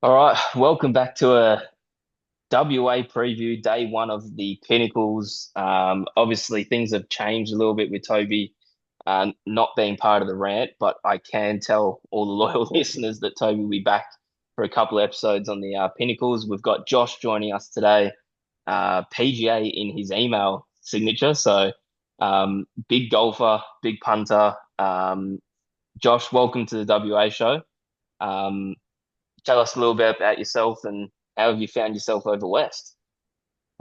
All right, welcome back to a WA preview, day one of the Pinnacles. Obviously, things have changed a little bit with Toby not being part of the rant, but I can tell all the loyal listeners that Toby will be back for a couple of episodes on the Pinnacles. We've got Josh joining us today, PGA in his email signature. So, big golfer, big punter. Josh, welcome to the WA show. Um, Tell us a little bit about yourself and how have you found yourself over West?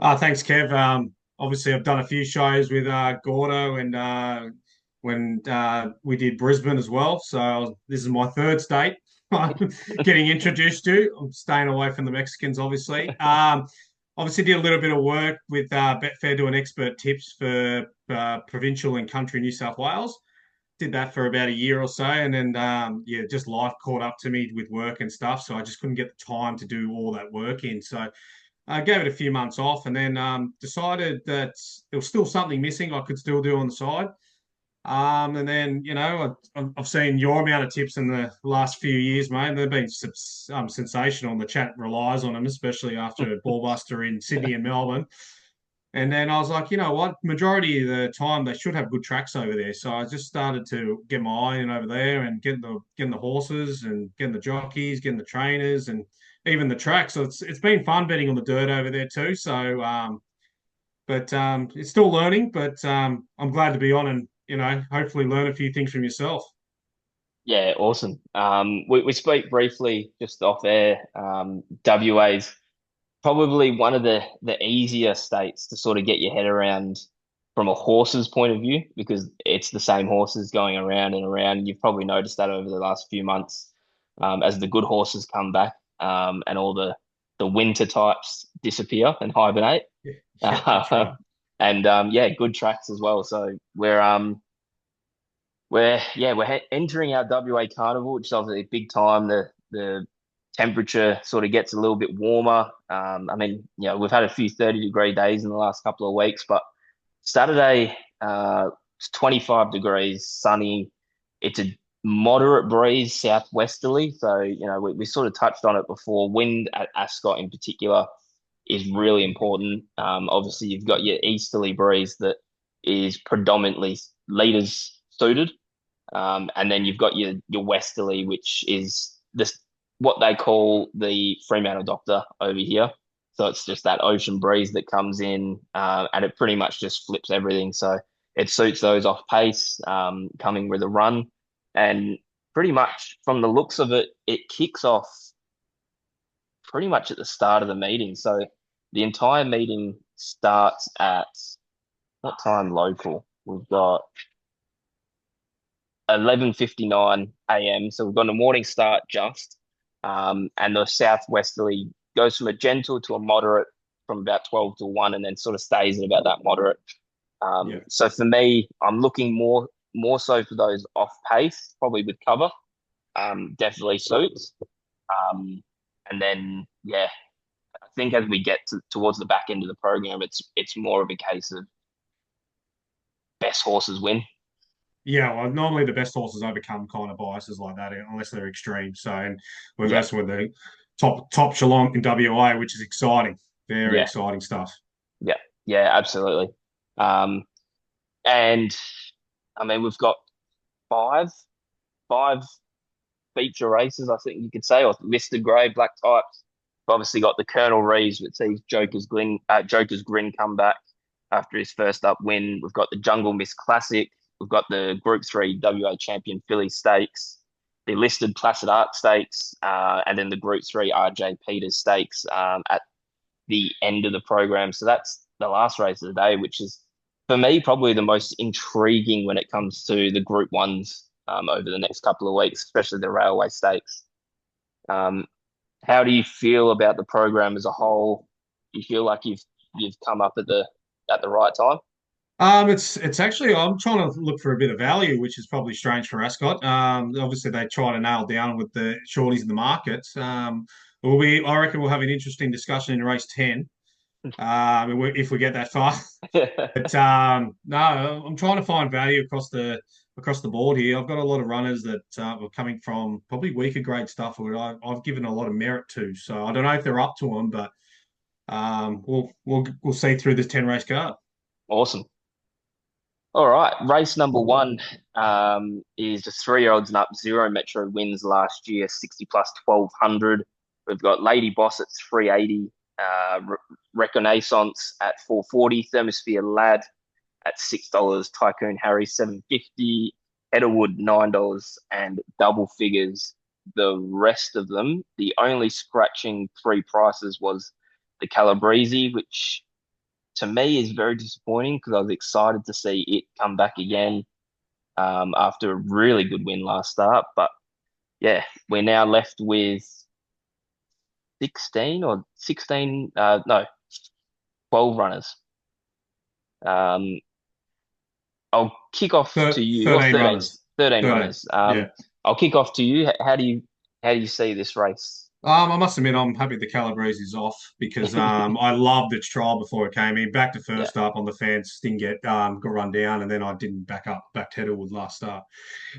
Thanks, Kev. Obviously, I've done a few shows with Gordo and when we did Brisbane as well. So this is my third state I'm getting introduced to. I'm staying away from the Mexicans, obviously. Obviously, did a little bit of work with Betfair doing expert tips for provincial and country New South Wales. Did that for about a year or so, and then yeah, just life caught up to me with work and stuff. So I just couldn't get the time to do all that work in. So I gave it a few months off and then decided that there was still something missing I could still do on the side. And then, I've seen your amount of tips in the last few years, mate. They've been sensational. The chat relies on them, especially after Ballbuster in Sydney and Melbourne. And then I was like, you know what? Majority of the time they should have good tracks over there. So I just started to get my eye in over there and getting the horses and getting the jockeys, getting the trainers and even the track. So it's been fun betting on the dirt over there too. So but it's still learning, but I'm glad to be on and hopefully learn a few things from yourself. Yeah, awesome. We spoke briefly just off air. WA's probably one of the easier states to sort of get your head around from a horse's point of view because it's the same horses going around and around. You've probably noticed that over the last few months as the good horses come back and all the winter types disappear and hibernate. Yeah, yeah, that's right. And yeah, good tracks as well. So we're entering our WA Carnival, which is obviously a big time. The temperature sort of gets a little bit warmer. I mean, we've had a few 30-degree days in the last couple of weeks, but Saturday, it's 25 degrees, sunny. It's a moderate breeze, southwesterly. So, we sort of touched on it before. Wind at Ascot in particular is really important. Obviously, you've got your easterly breeze that is predominantly leaders suited. And then you've got your westerly, which is this what they call the Fremantle Doctor over here. So it's just that ocean breeze that comes in, and it pretty much just flips everything. So it suits those off pace, coming with a run, and pretty much from the looks of it, it kicks off pretty much at the start of the meeting. So the entire meeting starts at what time local? We've got 11:59 a.m. So we've got a morning start just, and the southwesterly goes from a gentle to a moderate from about 12 to 1, and then sort of stays at about that moderate. Yeah. So for me, I'm looking more so for those off pace, probably with cover. Definitely suits. Um, and then yeah, I think as we get towards the back end of the program, it's more of a case of best horses win. Yeah, well, normally the best horses overcome kind of biases like that, unless they're extreme. So, and we're Yeah, messing with the top echelon in WA, which is exciting, very yeah, exciting stuff. yeah, yeah, absolutely. Um, And I mean, we've got five, five feature races, I think you could say, or listed grade black types. We've obviously got the Colonel Reeves, which sees Joker's Grin come back after his first up win. We've got the Jungle Miss Classic. We've got the Group 3 WA Champion Fillies Stakes, the listed Placid Art Stakes, and then the Group 3 RJ Peters Stakes at the end of the program. So that's the last race of the day, which is for me probably the most intriguing when it comes to the Group Ones over the next couple of weeks, especially the Railway Stakes. Um, how do you feel about the program as a whole? Do you feel like you've come up at the right time? It's actually I'm trying to look for a bit of value, which is probably strange for Ascot. Obviously they try to nail down with the shorties in the market. I reckon we'll have an interesting discussion in race 10. If we get that far. But no, I'm trying to find value across the across the board here. I've got a lot of runners that were coming from probably weaker grade stuff, where I've given a lot of merit to. So I don't know if they're up to them, but we'll see through this 10 race card. Awesome. All right, race number one is the 3-year-olds and up, zero metro wins last year, 60 plus 1200. We've got Lady Boss at 380, Reconnaissance at 440, Thermosphere Lad at $6, Tycoon Harry 750, Etterwood $9, and double figures. The rest of them, the only scratching three prices was the Calabrese, which to me is very disappointing because I was excited to see it come back again after a really good win last start. But yeah, we're now left with 16 or 16, no, 12 runners. Um, I'll kick off to you, or 13 runners. 13 13. runners. Yeah. I'll kick off to you. How do you see this race? I must admit, I'm happy the Calabrese is off because I loved its trial before it came in. Back to Yeah, first up on the fence, didn't get got run down, and then I didn't back to Heatherwood last start.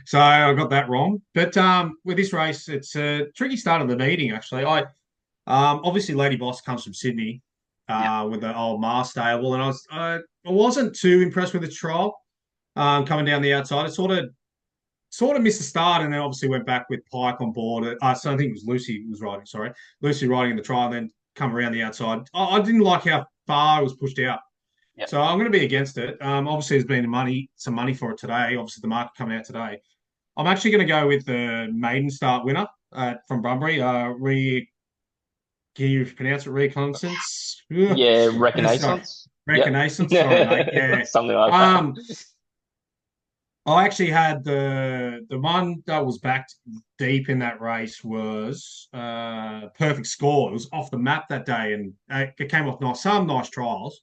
So I got that wrong. But with this race, it's a tricky start of the meeting, actually. I obviously Lady Boss comes from Sydney yeah, with the old Mars stable, and I wasn't too impressed with the trial coming down the outside. It sort of missed the start, and then obviously went back with Pike on board. So I think it was Lucy was riding. Sorry, Lucy riding in the trial, and then come around the outside. I didn't like how far it was pushed out, yeah, so I'm going to be against it. Obviously, there's been some money for it today. Obviously, the market coming out today. I'm actually going to go with the maiden start winner from Bunbury. Can you pronounce it? Reconnaissance. yeah. Sorry, Reconnaissance. Yep, Reconnaissance. Sorry, mate. Yeah. something like that. Um, I actually had the one that was backed deep in that race was Perfect Score. It was off the map that day, and it came off some nice trials.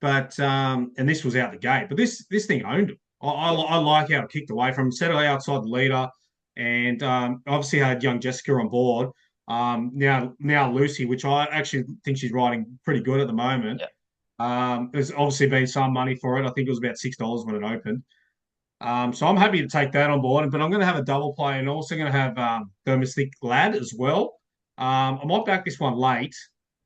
But and this was out the gate. But this thing owned it. Yeah, I like how it kicked away from settled outside the leader, and obviously had young Jessica on board. Now Lucy, which I actually think she's riding pretty good at the moment. yeah, There's obviously been some money for it. I think it was about $6 when it opened. So I'm happy to take that on board, but I'm going to have a double play and also going to have Thermostic Lad as well. I might back this one late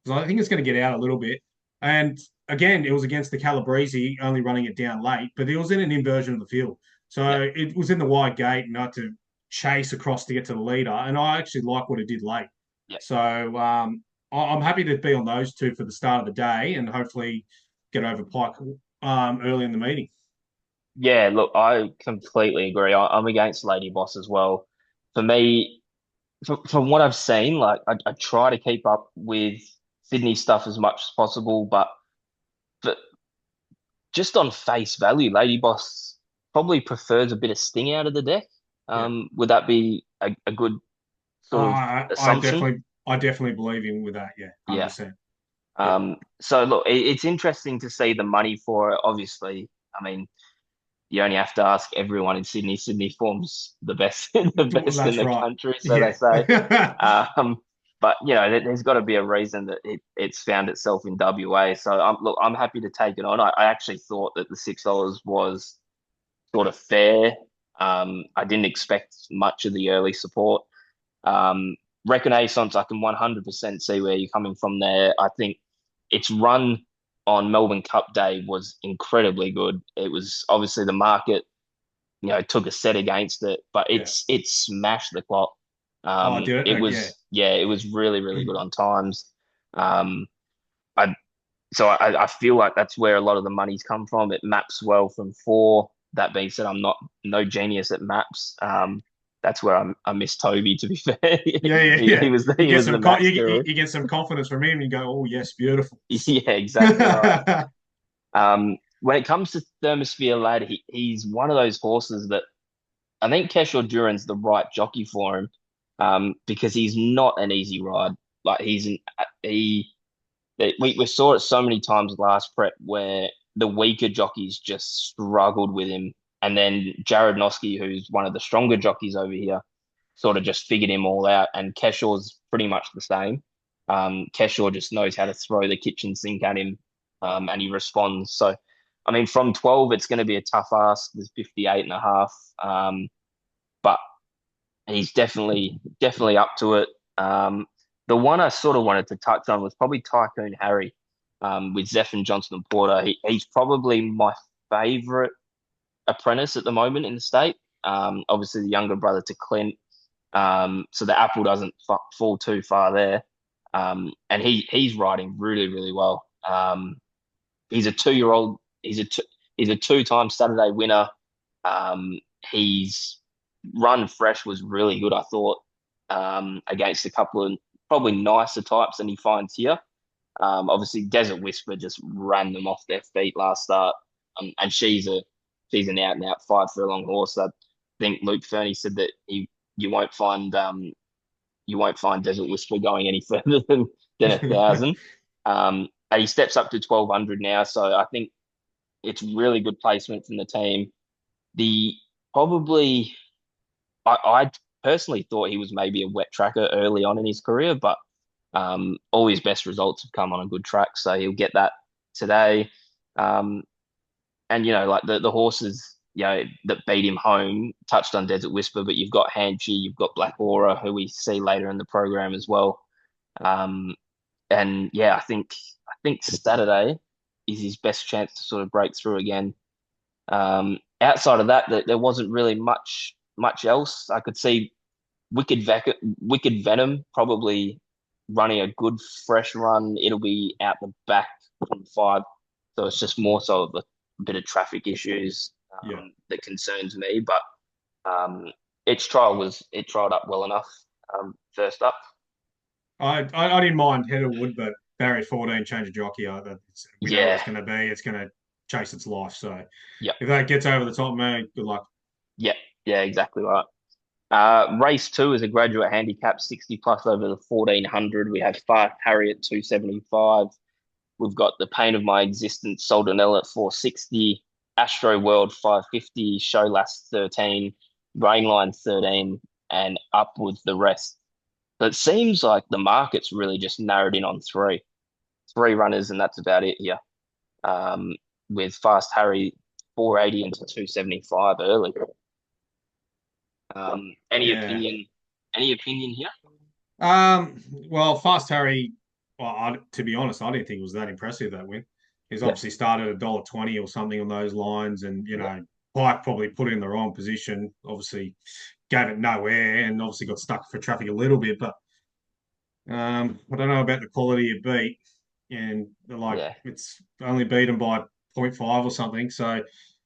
because I think it's going to get out a little bit. And again, it was against the Calabrese, only running it down late, but it was in an inversion of the field. yeah, So it was in the wide gate and I had to chase across to get to the leader. And I actually like what it did late. yeah. So I'm happy to be on those two for the start of the day and hopefully get over Pike early in the meeting. Yeah, look, I completely agree. I'm against Lady Boss as well. For me, from what I've seen, like I try to keep up with Sydney stuff as much as possible, but just on face value, Lady Boss probably prefers a bit of sting out of the deck. Yeah. Would that be a good Oh, sort of assumption? I definitely believe in with that. Yeah, Yeah. 100%. Yeah, So look, it's interesting to see the money for it. Obviously, I mean, you only have to ask everyone in Sydney. Sydney forms the best, the best in that's the right. country, so they Yeah, say. Um, but there's got to be a reason that it's found itself in WA. So look, I'm happy to take it on. I actually thought that the $6 was sort of fair. I didn't expect much of the early support. Um, Reconnaissance, I can 100% see where you're coming from there. I think its run on Melbourne Cup Day was incredibly good. It was obviously the market, took a set against it, but yeah. it smashed the clock. Oh, did it? It Yeah. was yeah, it was really really good on times. Um, I I feel like that's where a lot of the money's come from. It maps well from four. That being said, I'm not no genius at maps. That's where I miss Toby. To be fair, Yeah, yeah, he, yeah. he was the You he get was the some maps guru. you get some confidence from him and you go, oh yes, beautiful. Yeah, exactly right. When it comes to Thermosphere Lad, he's one of those horses that I think Keshaw Duran's the right jockey for him, because he's not an easy ride. Like he we saw it so many times last prep where the weaker jockeys just struggled with him, and then Jared Noski, who's one of the stronger jockeys over here, sort of just figured him all out. And Keshaw's pretty much the same. Keshaw just knows how to throw the kitchen sink at him, and he responds. So I mean, from 12, it's going to be a tough ask. There's 58 and a half. But he's definitely up to it. The one I sort of wanted to touch on was probably Tycoon Harry, with Zeph and Johnson and Porter. He's probably my favourite apprentice at the moment in the state. Obviously the younger brother to Clint. So the apple doesn't fall too far there. And he's riding really, really well. He's a 2 year old. He's a two-time Saturday winner. He's run fresh was really good, I thought, against a couple of probably nicer types than he finds here. Obviously, Desert Whisper just ran them off their feet last start, and she's an out and out 5 furlong horse. I think Luke Fernie said that you won't find Desert Whisper going any further than 1,000. And he steps up to 1,200 now, so I think it's really good placement from the team. The probably I personally thought he was maybe a wet tracker early on in his career, but all his best results have come on a good track, so he'll get that today. Um, and like the horses, that beat him home, touched on Desert Whisper, but you've got Hanchi, you've got Black Aura, who we see later in the program as well. Um, and yeah, I think Saturday is his best chance to sort of break through again. Outside of that, there wasn't really much else. I could see Wicked Venom probably running a good fresh run. It'll be out the back from 5, so it's just more so of a bit of traffic issues Yeah. that concerns me. But its it trialed up well enough. First up, I didn't mind Heather Wood, but Barry 14 change of jockey. We know what yeah, it's going to be. It's going to chase its life. So yeah, if that gets over the top, man, good luck. yeah, yeah, exactly right. Race 2 is a graduate handicap, 60 plus over the 1,400. We have Fast Harry at 275. We've got The Pain of My Existence, Soldanella at 460, Astro World 550, Show Last 13, Rainline 13, and upwards the rest. So it seems like the market's really just narrowed in on three runners, and that's about it here. Um, with Fast Harry 480 into 275 early. Any Yeah. opinion? Any opinion here? Well, Fast Harry, well, to be honest, I didn't think it was that impressive, that win. He's Yeah, obviously started at $1.20 or something on those lines, and yeah, Pike probably put it in the wrong position. Obviously, gave it no air, and obviously got stuck for traffic a little bit. But I don't know about the quality of beat, and yeah, it's only beaten by zero point 0.5 or something. So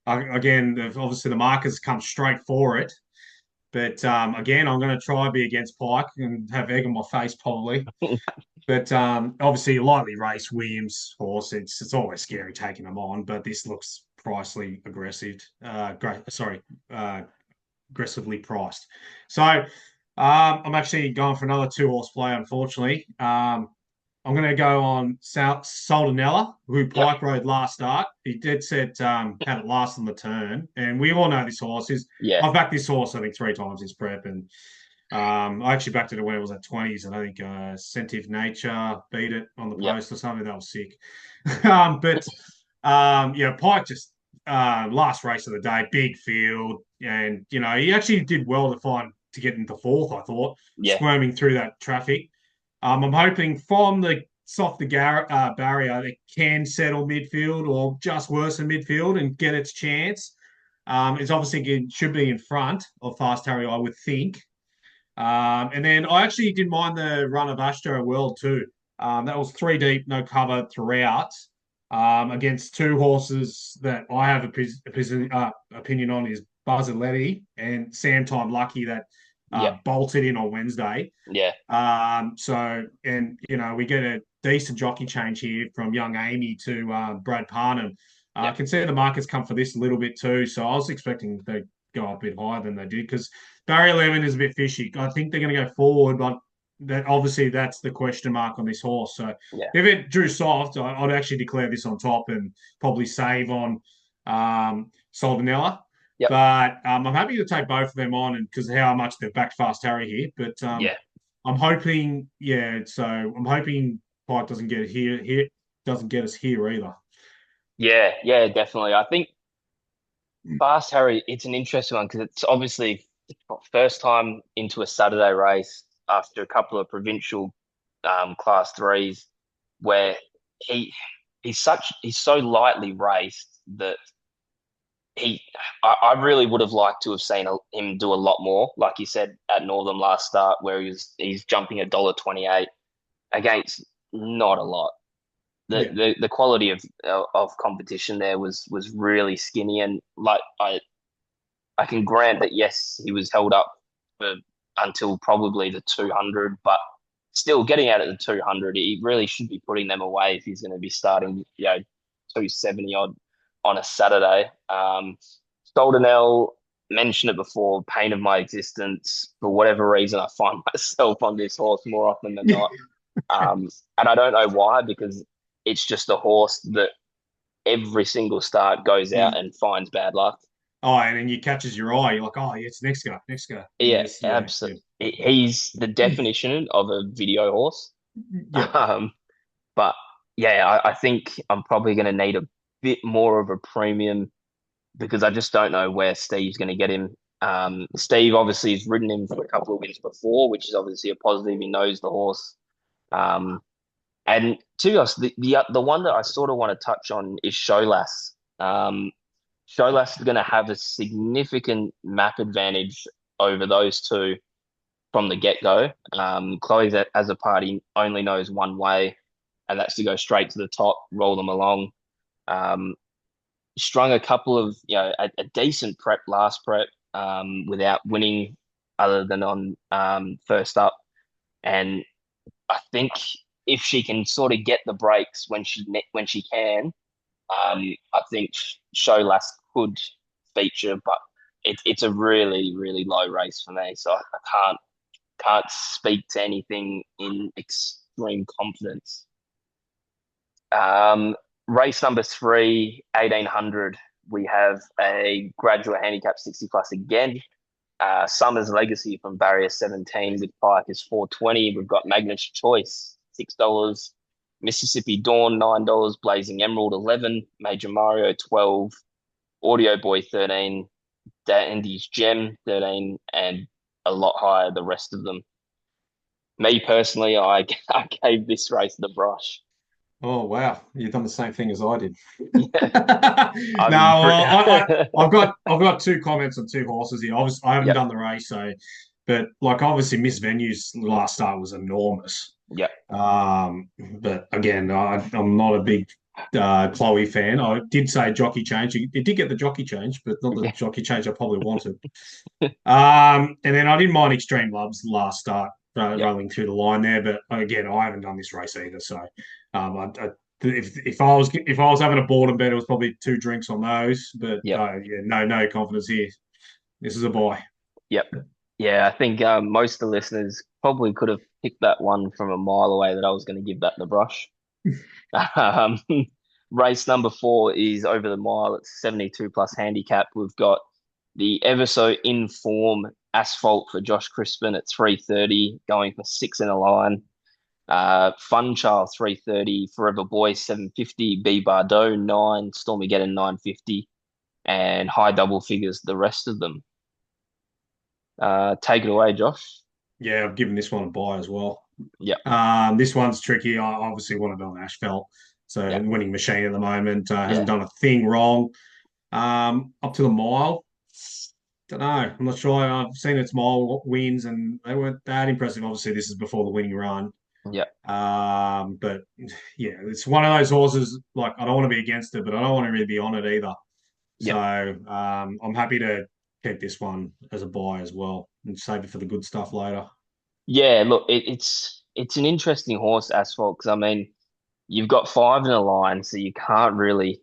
again, obviously the markers come straight for it. But again, I'm going to try be against Pike and have egg on my face probably. But obviously, lightly raced Williams horse. It's always scary taking them on, but this looks pricely aggressive. Uh, aggressively priced. So I'm actually going for another 2 horse play. Unfortunately, I'm going to go on Soldanella, who yep, Pike rode last start. He did set had it last on the turn, and we all know this horse is. yeah, I've backed this horse I think 3 times this prep, and I actually backed it when it was at 20s, and I think Sensitive Nature beat it on the yep, post or something. That was sick. But yeah, Pike just last race of the day, big field, and he actually did well to get into fourth. I thought yeah, squirming through that traffic. I'm hoping from the softer barrier it can settle midfield or just worse than midfield and get its chance. It's obviously it should be in front of Fast Harry, I would think. And then I actually didn't mind the run of Astro World too. That was 3 deep, no cover throughout, against 2 horses that I have opinion on is Buzzaletti and Sam Time Lucky that yep, bolted in on Wednesday. yeah, So, and we get a decent jockey change here from young Amy to Brad Parnham. I yep, can see the markets come for this a little bit too. So I was expecting they go up a bit higher than they did because Barry Levin is a bit fishy. I think they're going to go forward, but that's the question mark on this horse. So yeah, if it drew soft, I'd actually declare this on top and probably save on Soldanella. yep, But I'm happy to take both of them on, and because of how much they've backed Fast Harry here. But yeah, I'm hoping, yeah. So I'm hoping Pike doesn't get here. Here doesn't get us here either. Yeah, yeah, definitely. I think Fast Harry, it's an interesting one because it's obviously first time into a Saturday race after a couple of provincial class threes where he he's so lightly raced that he I really would have liked to have seen him do a lot more, like you said at Northern last start, where he's jumping $1.28 against not a lot. Yeah. The quality of competition there was really skinny, and like I can grant that yes, he was held up for until probably the 200, but still getting out at the 200, he really should be putting them away if he's going to be starting, 270 odd on a Saturday. Stoldenell mentioned it before, pain of my existence. For whatever reason, I find myself on this horse more often than not. And I don't know why, because it's just a horse that every single start goes out You, and finds bad luck. oh, and then you catches your eye. You're like, oh, yeah, it's next guy, next guy. Yeah, Yes, yeah, yeah. absolutely. He's the definition of a video horse. Yep. Um, but yeah, I think I'm probably going to need a bit more of a premium because I just don't know where Steve's going to get him. Steve obviously has ridden him for a couple of wins before, which is obviously a positive. He knows the horse. Um, and to be honest, the one that I sort of want to touch on is Sholas. Sholas is going to have a significant map advantage over those two from the get go. Chloe, as a party, only knows one way, and that's to go straight to the top, roll them along. Um, Strung a couple of, a decent prep last prep without winning, other than on first up. And I think if she can sort of get the breaks when she can, I think Sholas could feature, but it's a really really low race for me, so I can't speak to anything in extreme confidence. Um, Race number three, 1800. We have a graduate handicap 60 plus again. Summer's Legacy from Barrier 17 with Pike is 420. We've got Magnus Choice, $6. Mississippi Dawn, $9. Blazing Emerald, 11. Major Mario, 12. Audio Boy, 13. Dandy's Gem, 13. And a lot higher, the rest of them. Me personally, I gave this race the brush. Oh wow, you've done the same thing as I did. Yeah, No, I'm well, pretty. I've got two comments on two horses here. Obviously, I haven't Yep, done the race, so but like obviously Miss Venue's last start was enormous. yep, But again, I'm not a big Chloe fan. I did say jockey change. It did get the jockey change, but not the jockey change I probably wanted. And then I didn't mind Extreme Love's last start yep, rolling through the line there, but again, I haven't done this race either. So, if I was having a boredom bet, it was probably two drinks on those. But yep, yeah, no confidence here. This is a buy. yep. Yeah, I think most of the listeners probably could have picked that one from a mile away that I was going to give that the brush. Um, Race number four is over the mile. It's 72 plus handicap. We've got the ever so in form Asphalt for Josh Crispin at 330, going for six in a line. Fun Child 330, Forever Boy 750, B Bardot 9, Stormageddon 950, and high double figures the rest of them. Take it away, Josh. Yeah, I've given this one a buy as well. Yep, This one's tricky. I obviously wanted on Ashfelt, so yep, winning machine at the moment hasn't yeah, done a thing wrong. Up to the mile. Don't know. I'm not sure. I've seen its mile wins, and they weren't that impressive. Obviously, this is before the winning run. yep, But yeah, it's one of those horses. Like I don't want to be against it, but I don't want to really be on it either. So yep. I'm happy to keep this one as a buy as well and save it for the good stuff later. Yeah, look, it's an interesting horse, Asphalt, because I mean, you've got five in a line, so you can't really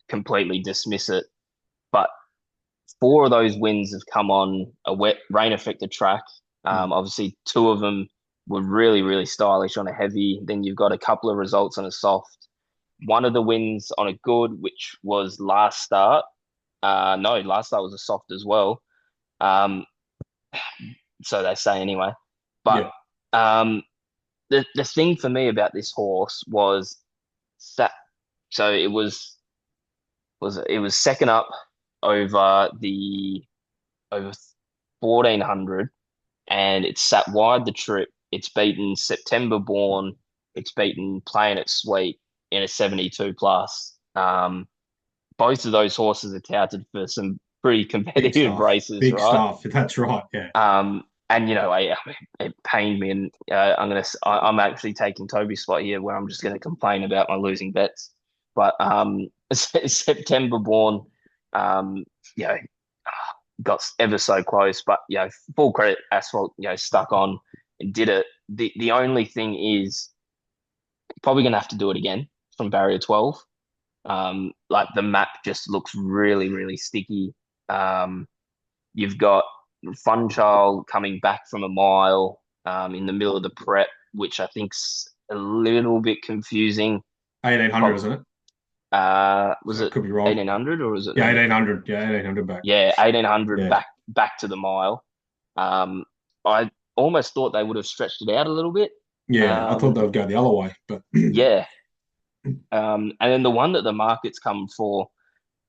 completely dismiss it. But four of those wins have come on a wet rain affected track. Mm. Obviously, two of them were really, really stylish on a heavy. Then you've got a couple of results on a soft. One of the wins on a good, which was last start. No, last start was a soft as well. Um, so they say anyway. But Yeah. um, the thing for me about this horse was that so it was. was second up over the over 1400, and it's sat wide the trip. It's beaten September Born. It's beaten Playing It Sweet in a 72 plus. Both of those horses are touted for some pretty Big competitive stuff. races, Big right? stuff. That's right. Yeah. And it pained me, and I'm actually taking Toby's spot here, where I'm just gonna complain about my losing bets. But September Born, um, you know, got ever so close, but full credit, Asphalt, stuck on and did it. The only thing is probably gonna have to do it again from barrier 12. Like the map just looks really, really sticky. Um, you've got Fun Child coming back from a mile in the middle of the prep, which I think's a little bit confusing. 1800, isn't it? Was I it could be wrong. 1800 or was it Yeah, number? 1800. Yeah, 1800 back. Yeah, 1800 Yeah. back to the mile. Um, I almost thought they would have stretched it out a little bit. Yeah. I thought Um, they would go the other way, but yeah. And then the one that the market's come for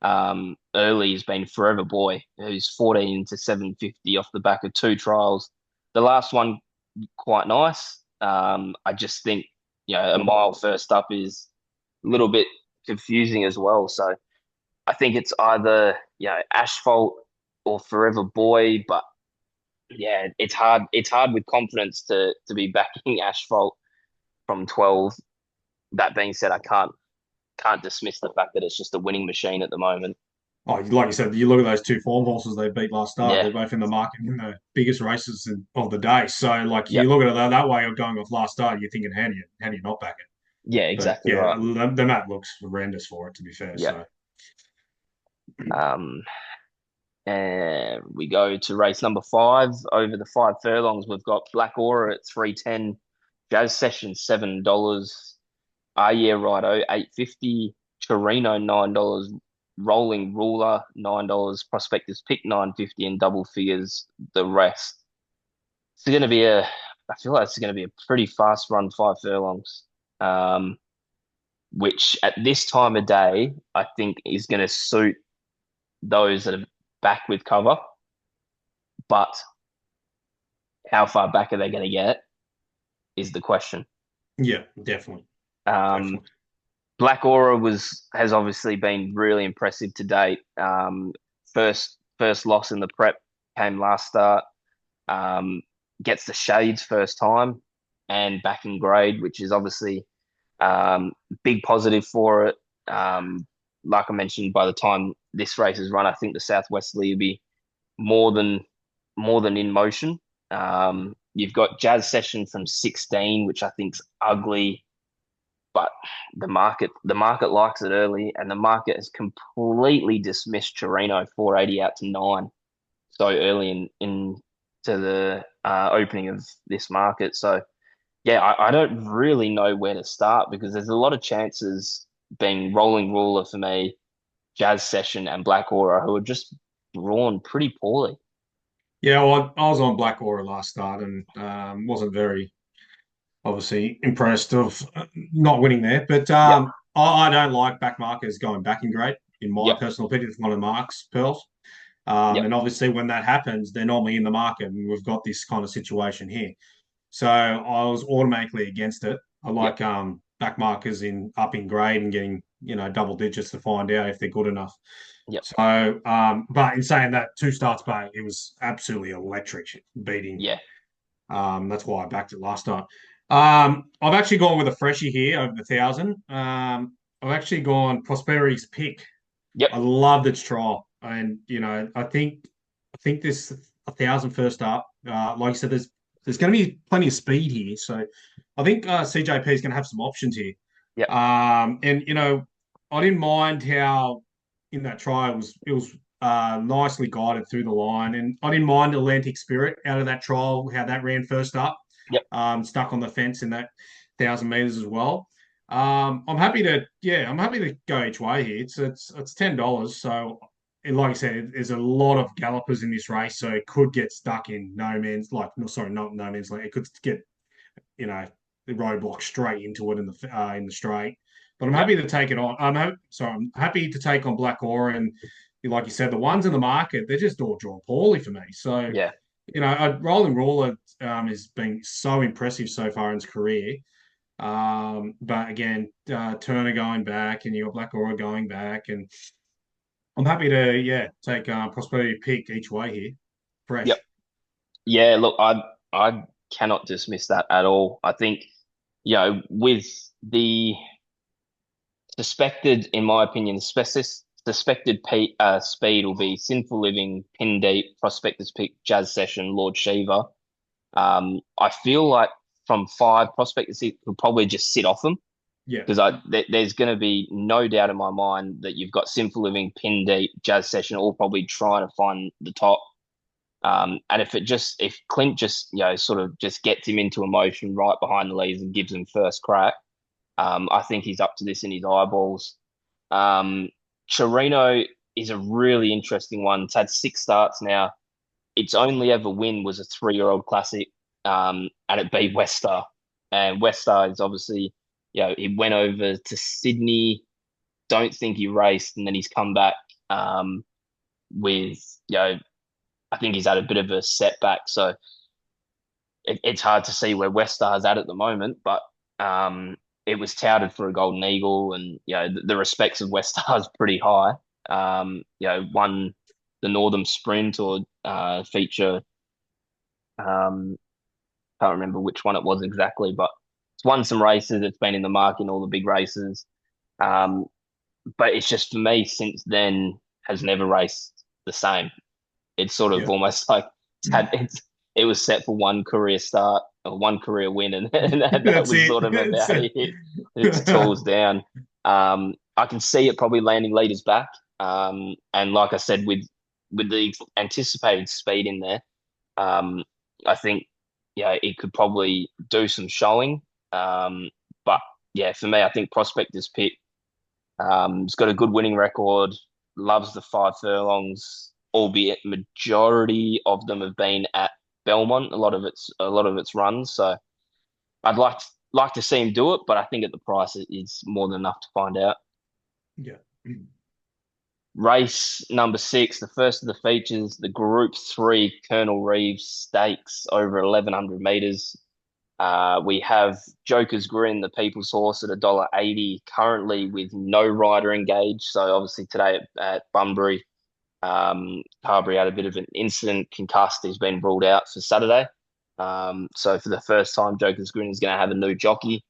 early has been Forever Boy, who's 14 to 750 off the back of two trials. The last one, quite nice. I just think, a mile first up is a little bit confusing as well. So I think it's either, Asphalt or Forever Boy, but yeah, it's hard. It's hard with confidence to be backing Asphalt from 12. That being said, I can't dismiss the fact that it's just a winning machine at the moment. oh, like you said, you look at those two form horses they beat last start. Yeah, They're both in the market in the biggest races of the day. So, like yep, you look at it that way of going off last start, you're thinking, how do you not back it? yeah, But exactly yeah, right. the map looks horrendous for it. To be fair, Yeah. so Um, and we go to race number 5 over the 5 furlongs. We've got Black Aura at 310, Jazz Session $7, Ah Yeah Righto 850, Torino $9, Rolling Ruler $9, Prospectors Pick 950, and double figures the rest. It's going to be I feel like it's going to be a pretty fast run 5 furlongs, um, which at this time of day I think is going to suit those that are back with cover. But how far back are they going to get is the question. yeah, definitely, Um, definitely. Black Aura has obviously been really impressive to date. First loss in the prep came last start. Um, Gets the shades first time and back in grade, which is obviously big positive for it. Like I mentioned, by the time this race is run, I think the Southwesterly will be more than more than in motion. You've got Jazz Session from 16, which I think's ugly, but the market likes it early, and the market has completely dismissed Torino 480 out to 9 so early in to the opening of this market. So yeah, I don't really know where to start because there's a lot of chances being Rolling Ruler for me, Jazz Session, and Black Aura who are just drawn pretty poorly. Yeah, well, I was on Black Aura last start and wasn't very obviously impressed of not winning there. But Yep, I don't like back markers going back in grade, in my yep, personal opinion. It's one of Mark's pearls. yep, And obviously, when that happens, they're normally in the market, and we've got this kind of situation here. So I was automatically against it. I yep, like back markers in up in grade and getting double digits to find out if they're good enough. yep, So, but in saying that, two starts back, it was absolutely electric beating. yeah, That's why I backed it last time. I've actually gone with a freshie here over the 1,000. I've actually gone Prosperity's Pick. yep, I loved its trial, and I think this 1,000 first up. Like I said, there's going to be plenty of speed here, so I think CJP is going to have some options here. yep, And I didn't mind how in that trial it was nicely guided through the line, and I didn't mind Atlantic Spirit out of that trial how that ran first up, yep, stuck on the fence in that 1,000 meters as well. I'm happy to go each way here. It's $10, so and like I said, there's a lot of gallopers in this race, so it could get stuck in no man's like no sorry not no man's land. It could get you know the roadblock straight into it in the straight. but I'm Yep. happy to take it on. I'm happy to take on Black Aura, and like you said, the ones in the market, they're just all drawn poorly for me. So, Yeah. Rolling Ruler has been so impressive so far in his career. But again, Turner going back, and you got Black Aura going back, and I'm happy to take Prosperity pick each way here, Yep. fresh. Yeah. Look, I cannot dismiss that at all. I think, with the suspected, in my opinion, suspected speed will be Sinful Living, Pin Deep, Prospectus Pick, Jazz Session, Lord Shiva. I feel like from five Prospectus, he could probably just sit off them Yeah, because there's going to be no doubt in my mind that you've got Sinful Living, Pin Deep, Jazz Session, all probably trying to find the top. And if Clint just sort of just gets him into emotion right behind the leads and gives him first crack, I think he's up to this in his eyeballs. Um, Chirino is a really interesting one. It's had six starts now. Its only ever win was a 3-year-old classic, and it beat Westar. And Westar is obviously, he went over to Sydney. Don't think he raced, and then he's come back with, I think he's had a bit of a setback. So it's hard to see where Westar's at the moment, but it was touted for a Golden Eagle, and the respects of Westar is pretty high. Won the Northern Sprint or feature. Um, can't remember which one it was exactly, but it's won some races. It's been in the market in all the big races. Um, but it's just for me since then has never raced the same. It's sort of yeah. almost like it was set for one career start or one career win, and, and that That's was it. sort of about it. Its tools down. I can see it probably landing leaders back. And like I said, with the anticipated speed in there, um, I think it could probably do some showing. But yeah, for me, I think Prospector's pick. He's got a good winning record, loves the 5 furlongs, albeit majority of them have been at Belmont. A lot of its runs. So I'd like to see him do it, but I think at the price it's more than enough to find out. Yeah. Race number 6, the first of the features, the Group 3 Colonel Reeves Stakes over 1100 meters. We have Joker's Grin, the People's Horse, at $1.80, currently with no rider engaged. So obviously today at Bunbury, Carberry had a bit of an incident, concussed. He's been ruled out for Saturday. So for the first time, Joker's Grin is going to have a new jockey.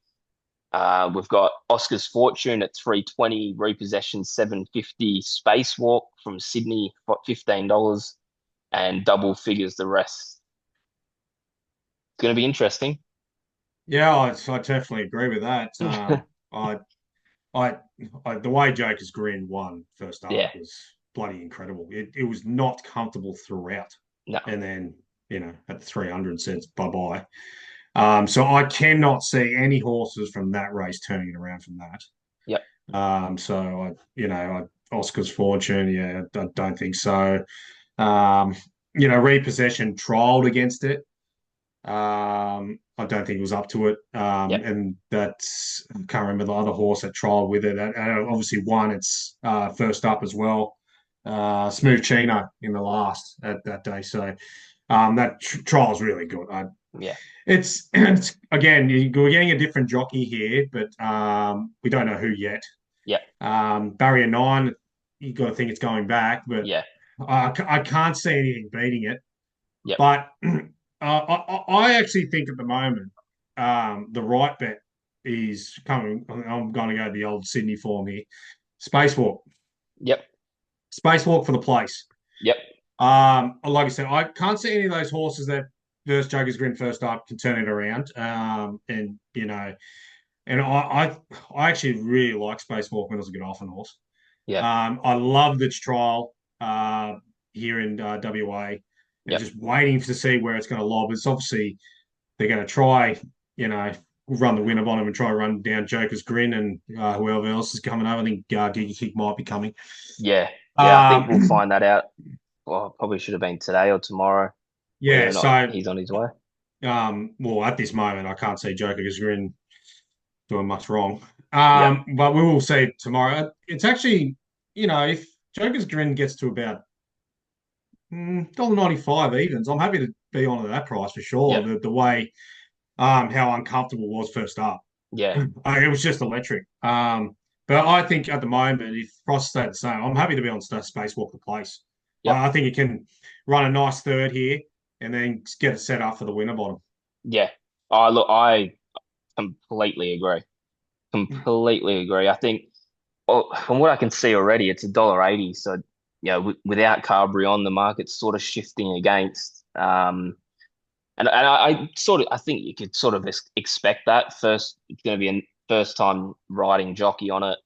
We've got Oscar's Fortune at 320, Repossession 750, Spacewalk from Sydney for $15, and double figures the rest. It's going to be interesting. Yeah, I definitely agree with that. I, I, the way Joker's Green won first up Yeah, was bloody incredible. It was not comfortable throughout, no, and then at the 300 says bye bye. So I cannot see any horses from that race turning it around from that. yep, So Oscar's Fortune, yeah, I don't think so. Um, Repossession trialled against it. I don't think it was up to it. yep, And that's I can't remember the other horse that trialled with it. And obviously won its first up as well. Smooth Chino in the last at that day. So that trial is really good. yeah, It's again we're getting a different jockey here, but we don't know who yet. yep, Barrier 9, you got to think it's going back, but yeah, I can't see anything beating it. yep, But I actually think at the moment the right bet is coming. I'm going to go the old Sydney form here. Spacewalk, yep, Spacewalk for the place. yep, Like I said, I can't see any of those horses that first Joker's Grin first up can turn it around. And I actually really like Spacewalk when it was a good off horse. yeah, I loved its trial here in WA, and yep, just waiting to see where it's going to lob. It's obviously they're going to try, run the winner bottom and try to run down Joker's Grin and whoever else is coming over. I think Giga Kick might be coming. yeah, yeah. I think we'll Um, find that out. Well, probably should have been today or tomorrow, whether yeah, or not so he's on his way. well, at this moment, I can't see Joker's Grin doing much wrong. Yep. But we will see tomorrow. It's actually, if Joker's Grin gets to about $1.95 evens, I'm happy to be on at that price for sure. Yep. The way how uncomfortable it was first up. Yeah. It was just electric. But I think at the moment, if Frost stayed the same, I'm happy to be on Spacewalk the place. Yep. I think it can run a nice third here and then get it set up for the winner bottom. Yeah. I completely agree. Completely agree. I think, well, from what I can see already, it's $1.80. So, without Carberry on, the market's sort of shifting against. And I sort of I think you could sort of expect that. First, it's going to be a first time riding jockey on it.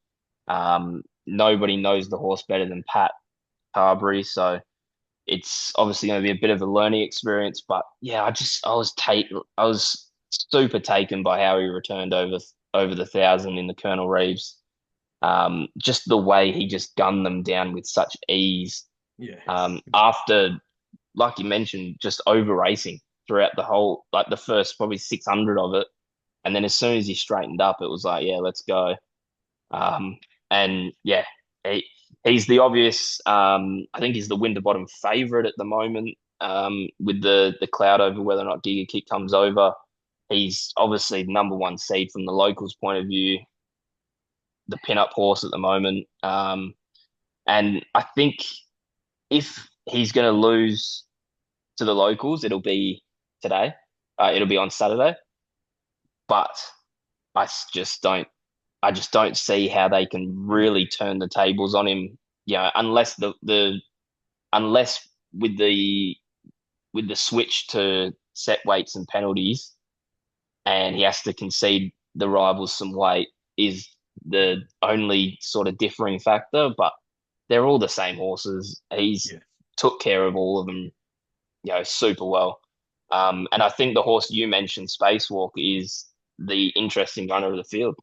Nobody knows the horse better than Pat Carberry, so it's obviously going to be a bit of a learning experience. But yeah, I was super taken by how he returned over the 1,000 in the Colonel Reeves. Just the way he just gunned them down with such ease. Yeah. After, like you mentioned, just over racing throughout the whole, like the first probably 600 of it. And then as soon as he straightened up, it was like, yeah, let's go. Um, and yeah, he, he's the obvious, I think he's the Winterbottom favourite at the moment, with the cloud over whether or not Giga Kick comes over. He's obviously the number one seed from the locals' point of view, the pin-up horse at the moment. And I think if he's going to lose to the locals, it'll be today. It'll be on Saturday. But I just don't. I just don't see how they can really turn the tables on him. Unless unless with the switch to set weights and penalties, and he has to concede the rivals some weight is the only sort of differing factor. But they're all the same horses. He's Yeah. took care of all of them, super well. And I think the horse you mentioned, Spacewalk, is the interesting runner of the field.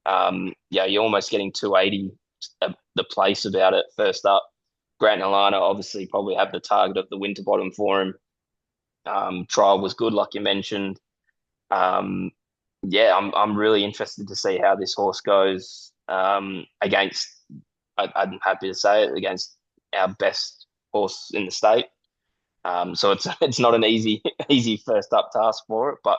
Yeah, you're almost getting 280 the place about it first up. Grant and Alana obviously probably have the target of the Winterbottom for him. Trial was good, like you mentioned. Um, yeah, I'm really interested to see how this horse goes against. I'm happy to say it against our best horse in the state. So it's not an easy first up task for it, but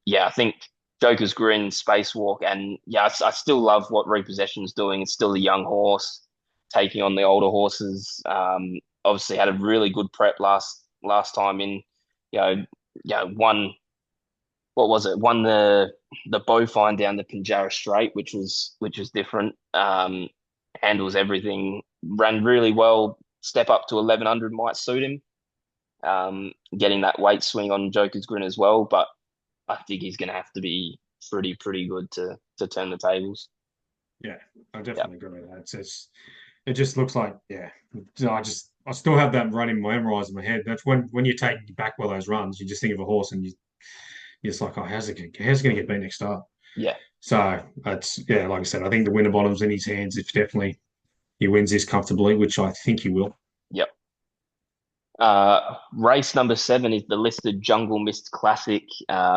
yeah, I think Joker's Grin, Spacewalk, and yeah, I still love what Repossession's doing. It's still a young horse taking on the older horses. Obviously had a really good prep last time in, you know, won what was it? Won the Bowfine down the Pinjarra Straight, which was different. Handles everything, ran really well. Step up to 1100 might suit him. Getting that weight swing on Joker's Grin as well, but I think he's going to have to be pretty good to turn the tables. Yeah, I Yeah, definitely agree with that. It just looks like, yeah. I still have that running memorized in my head. That's when you take back one of those runs, you just think of a horse and you're just like, oh, how's it going to get beat next start? yeah, So that's, yeah, like I said, I think the winner bottom's in his hands. If definitely he wins this comfortably, which I think he will. yep. Race number 7 is the listed Jungle Mist Classic.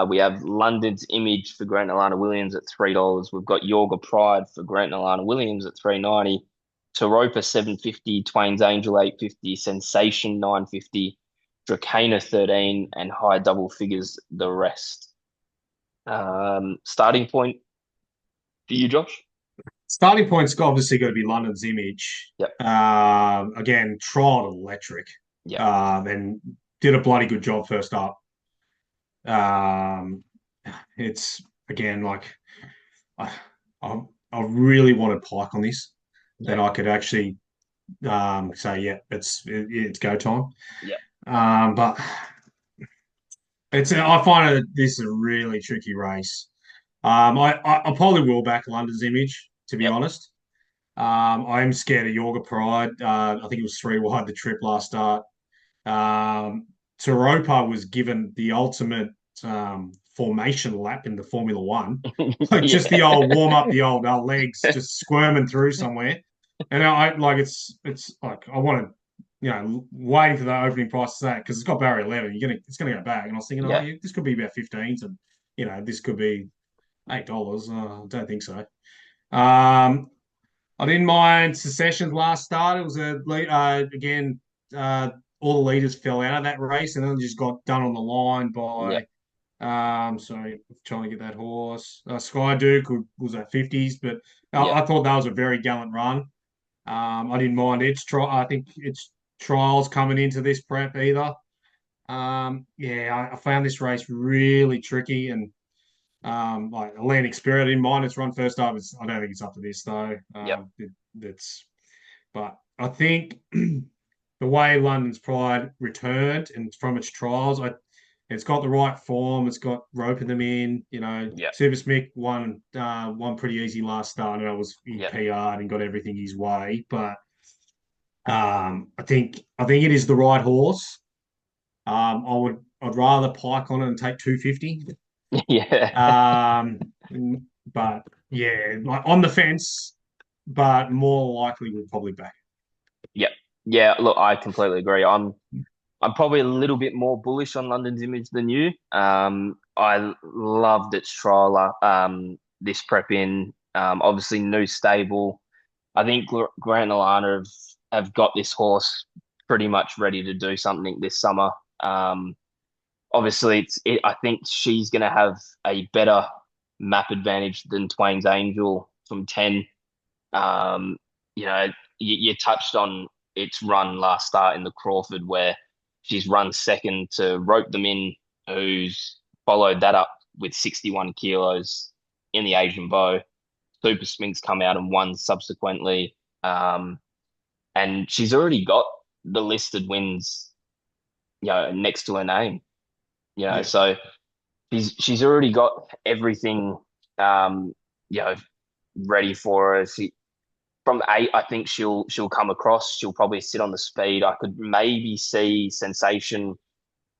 We have London's Image for Grant and Alana Williams at $3. We've got Yorga Pride for Grant and Alana Williams at 3.90. Taropa 7.50, Twain's Angel 8.50, Sensation 9.50, Dracana 13, and High Double Figures the rest. Starting point for you, Josh? Starting point's obviously got to be London's Image. Yep, Again, trial electric. yep, And did a bloody good job first up. Um, it's again like I, I really wanted Pike on this. Then yep, I could actually say, yeah, it's go time. yep, But I find this a really tricky race. I probably will back London's Image, to be yep. honest. I am scared of Yorga Pride. I think it was three wide the trip last start. Taropa was given the ultimate formation lap in the Formula One, like just the Yeah, old warm up, the old legs just squirming through somewhere. And I like it's like I wanted, waiting for the opening price of that because it's got barrier 11. It's gonna go back. And I was thinking, yeah, this could be about 15s, and this could be. $8. I don't think so. Um, I didn't mind Secession's last start. It was again, uh, all the leaders fell out of that race and then just got done on the line Yeah, by sorry, trying to get that horse. Sky Duke was at 50s, but yeah, I thought that was a very gallant run. I didn't mind its try. I think its trials coming into this prep either. I found this race really tricky and like Atlantic Spirit, I didn't mind its run first up. I don't think it's up to this though. yeah, But I think the way London's Pride returned and from its trials, it's got the right form. It's got roping them in. You know, yeah, Super Smick won pretty easy last start, and I was he yeah, PR'd and got everything his way. But I think it is the right horse. I'd rather pike on it and take 250. yeah, Um, but yeah, like on the fence, but more likely we'll probably back yeah, yeah. Look, I completely agree. I'm probably a little bit more bullish on London's Image than you. I loved its trial, this prep in. Obviously new stable. I think Grant and Alana have got this horse pretty much ready to do something this summer. Um, Obviously, I think she's going to have a better map advantage than Twain's Angel from 10. Um, you touched on its run last start in the Crawford where she's run second to Rope Them In, who's followed that up with 61 kilos in the Asian Bow. Super Smink's come out and won subsequently. And she's already got the listed wins, next to her name. it. So she's already got everything, um, you know, ready for her. From 8, I think she'll come across. She'll probably sit on the speed. I could maybe see Sensation,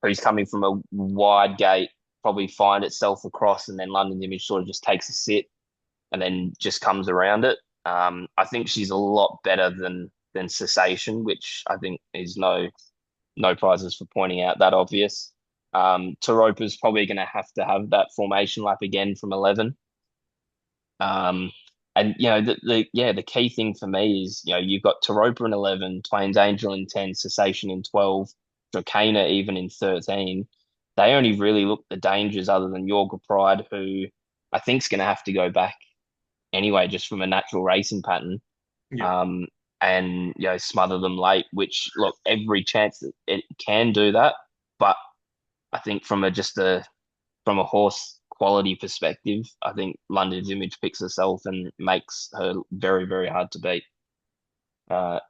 who's coming from a wide gate, probably find itself across, and then London's Image sort of just takes a sit and then just comes around it. I think she's a lot better than Cessation, which I think is no prizes for pointing out that obvious. Taropa's probably going to have that formation lap again from 11. Um, and the key thing for me is you've got Taropa in 11, Twain's Angel in 10, Cessation in 12, Dracana even in 13. They only really look the dangers other than Yorga Pride, who I think is going to have to go back anyway, just from a natural racing pattern. Yeah, Um, and smother them late, which look, every chance that it can do that, but I think from a horse quality perspective, I think London's Image picks herself and makes her very, very hard to beat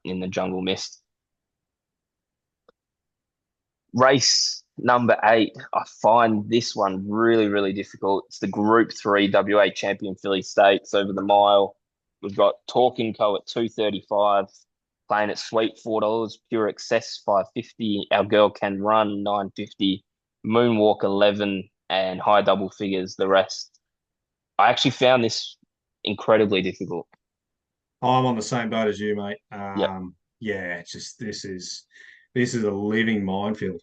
in the Jungle Mist. Race number 8, I find this one really, really difficult. It's the Group 3 WA Champion Fillies Stakes over the mile. We've got Talking Co at 235, playing at sweet $4, Pure Excess 550, Our Girl Can Run 950, Moonwalk 11, and high double figures the rest. I actually found this incredibly difficult. I'm on the same boat as you, mate. Yeah, Yeah, it's just this is a living minefield.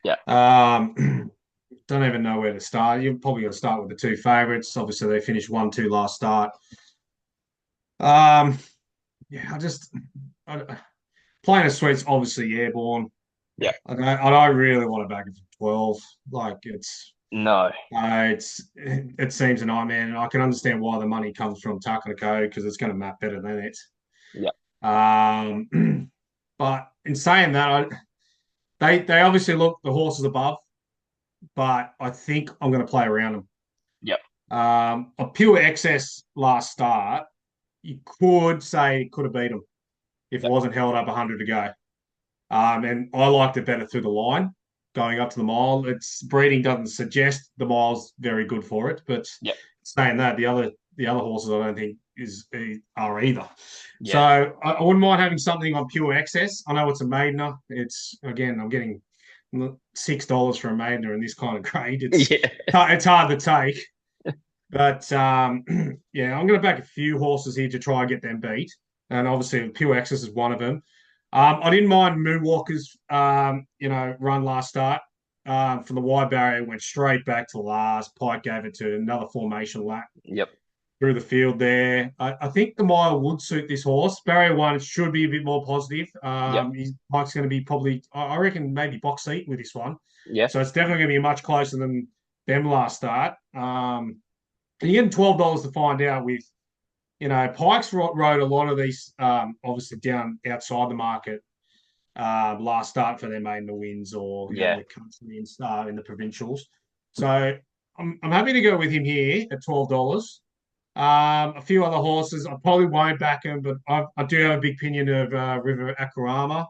yeah, Don't even know where to start. You're probably going to start with the two favourites. Obviously, they finished 1-2 last start. Um, yeah, playing a sweet's obviously airborne. yeah. I don't really want to back it for 12. Like No, it seems a nightmare, and I can understand why the money comes from Takako because it's going to map better than it. yeah, But in saying that, they obviously look the horses above, but I think I'm going to play around them. yeah, A pure excess last start, you could say could have beat them if it yeah, wasn't held up 100 to go. And I liked it better through the line, going up to the mile. Its breeding doesn't suggest the mile's very good for it, but yeah, saying that, the other horses I don't think are either. So yeah, I wouldn't mind having something on pure excess. I know it's a maidener. It's again, I'm getting $6 for a maidener in this kind of grade. It's yeah, it's hard to take. But yeah, I'm going to back a few horses here to try and get them beat. And obviously, Pure Access is one of them. I didn't mind Moonwalker's, run last start. from the wide barrier, went straight back to last. Pike gave it to another formation lap Yep. through the field there. I think the mile would suit this horse. Barrier one should be a bit more positive. Yep. Pike's going to be probably, I reckon, maybe box seat with this one. Yeah. So it's definitely going to be much closer than them last start. And you're getting $12 to find out with, Pikes rode a lot of these, obviously down outside the market last start for their maiden wins or in Yeah. the country and in the provincials. So I'm happy to go with him here at $12. A few other horses, I probably won't back him, but I do have a big opinion of River Akurama.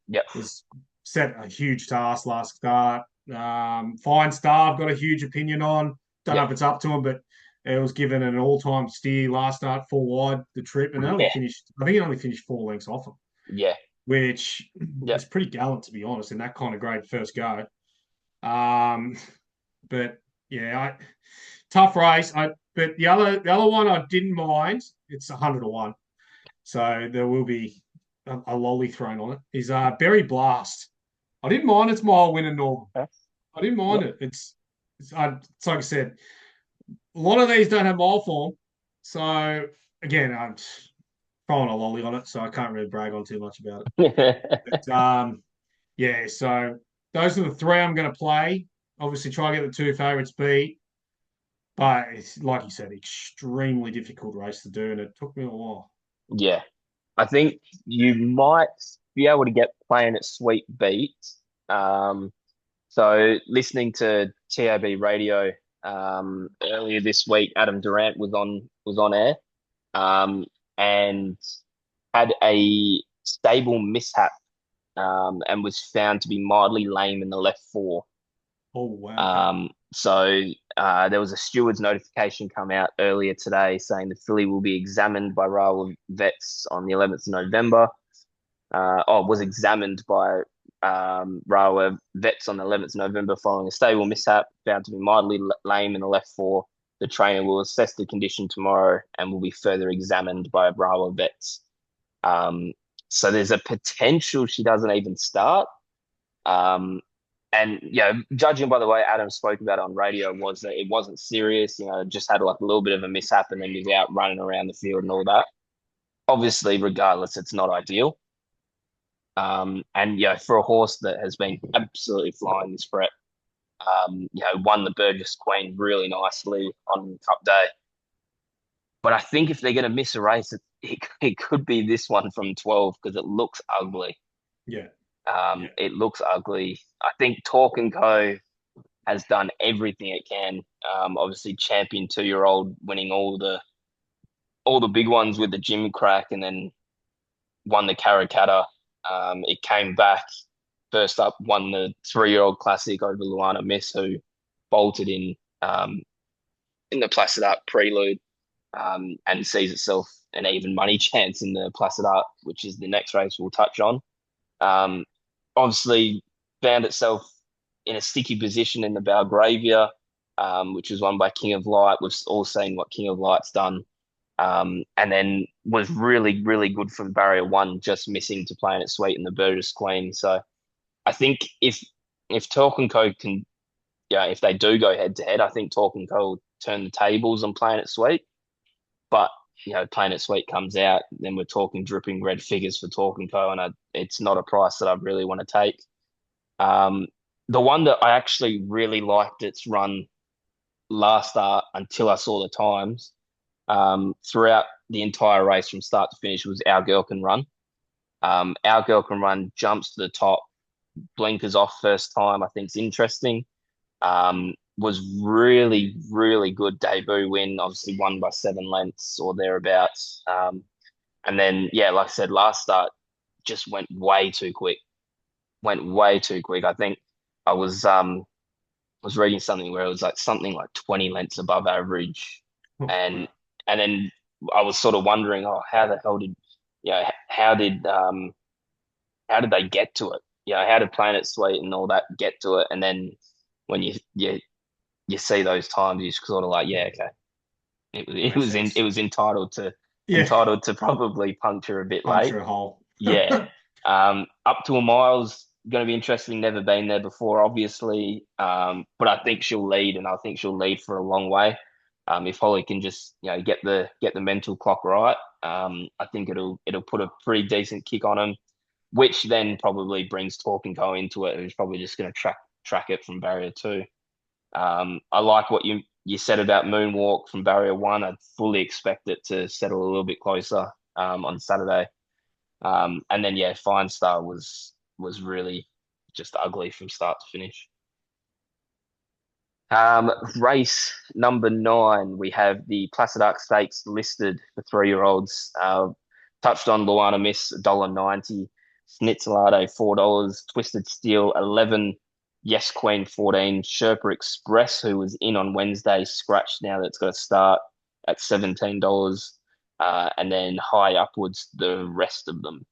Yep. Was set a huge task last start. Fine Star, I've got a huge opinion on. Don't know Yep. if it's up to him, but it was given an all-time steer last start, full wide the trip, and only Yeah. finished. I think it only finished 4 lengths off him, Yeah. which Yep. is pretty gallant to be honest in that kind of grade first go. Um, but yeah, tough race. But the other one I didn't mind. It's 100 to 1, so there will be a lolly thrown on it. Is Berry Blast. I didn't mind its mile win in Northern. Okay. I didn't mind Yep. it. It's like I said, a lot of these don't have mile form. So again, I'm throwing a lolly on it, so I can't really brag on too much about it. But yeah, so those are the three I'm going to play. Obviously, try to get the two favourites beat, but it's like you said, extremely difficult race to do, and it took me a while. Yeah. I think you might be able to get playing at sweet beat. Um, so listening to TAB radio earlier this week, Adam Durant was on air and had a stable mishap and was found to be mildly lame in the left fore. Oh wow, okay, There was a steward's notification come out earlier today saying the filly will be examined by Raoul vets on the 11th of November. Was examined by Raoul vets on the 11th of November following a stable mishap, found to be mildly lame in the left fore. The trainer will assess the condition tomorrow and will be further examined by Raoul vets. Um, so there's a potential she doesn't even start. Um, and judging by the way Adam spoke about it on radio, was that it wasn't serious. Just had like a little bit of a mishap and then was out running around the field and all that. Obviously, regardless, it's not ideal. And for a horse that has been absolutely flying this prep, won the Burgess Queen really nicely on Cup Day. But I think if they're going to miss a race, it could be this one from 12 because it looks ugly. yeah, yeah, It looks ugly. I think Talk and Co has done everything it can. Obviously, champion 2-year-old winning all the big ones with the Jim Crack, and then won the Karrakatta. It came back first up, won the 3-year-old classic over Luana Miss, who bolted in the Placid Art Prelude, and sees itself an even money chance in the Placid Art, which is the next race we'll touch on. Obviously, found itself in a sticky position in the Belgravia, which was won by King of Light. We've all seen what King of Light's done. And then was really, really good from barrier one, just missing to playing it sweet in the Burgess Queen. So I think if Talk and Co can, if they do go head to head, I think Talk and Co will turn the tables on playing it sweet. But playing it sweet comes out, then we're talking dripping red figures for Talk and Co, and it's not a price that I really want to take. The one that I actually really liked its run last start until I saw the times throughout the entire race from start to finish was Our Girl Can Run. Our Girl Can Run jumps to the top, blinkers off first time. I think it's interesting. Was really, really good debut win, obviously won by 7 lengths or thereabouts. And then, like I said, last start just went way too quick. Went way too quick. I think I was reading something where it was like something like 20 lengths above average. oh, And wow. and then I was sort of wondering, how the hell did, how did they get to it? How did Planet Sweet and all that get to it? And then when you see those times, you're sort of like, yeah, okay, Makes sense. it was Yeah, entitled to probably puncture a bit late. puncture a hole. Yeah. Up to a miles, going to be interesting. Never been there before, obviously, but I think she'll lead, and I think she'll lead for a long way. If Holly can just get the mental clock right, I think it'll put a pretty decent kick on him, which then probably brings Talk and Co into it, who's probably just going to track it from barrier two. I like what you said about Moonwalk from barrier one. I'd fully expect it to settle a little bit closer on Saturday. And then yeah, Fine Star was really just ugly from start to finish. Race number 9, we have the Placid Arc Stakes listed for 3-year-olds. Touched on Luana Miss, $1.90, Snitzelade, $4, Twisted Steel, 11, Yes Queen, 14, Sherpa Express, who was in on Wednesday, scratched now that's got to start at $17, and then high upwards the rest of them.